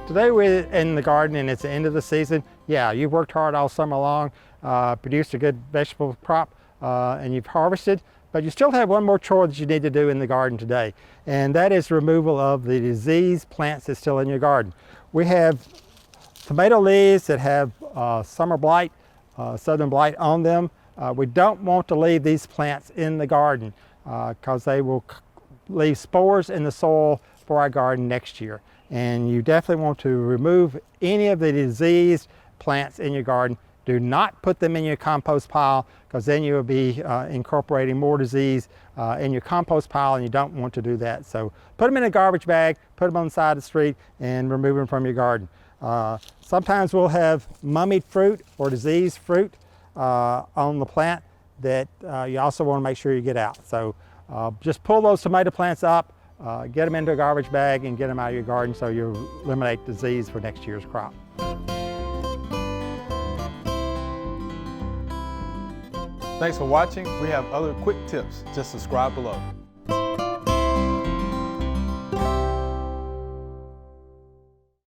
Today we're in the garden and it's the end of the season. Yeah, you've worked hard all summer long, produced a good vegetable crop, and you've harvested, but you still have one more chore that you need to do in the garden today, and that is removal of the diseased plants that's still in your garden. We have tomato leaves that have summer blight, southern blight on them. We don't want to leave these plants in the garden because they will leave spores in the soil for our garden next year. And you definitely want to remove any of the diseased plants in your garden. Do not put them in your compost pile, because then you will be incorporating more disease in your compost pile, and you don't want to do that. So put them in a garbage bag, put them on the side of the street, and remove them from your garden. Sometimes we'll have mummied fruit or diseased fruit on the plant that you also want to make sure you get out. So just pull those tomato plants up, get them into a garbage bag, and get them out of your garden so you eliminate disease for next year's crop. Thanks for watching. We have other quick tips. Just subscribe below.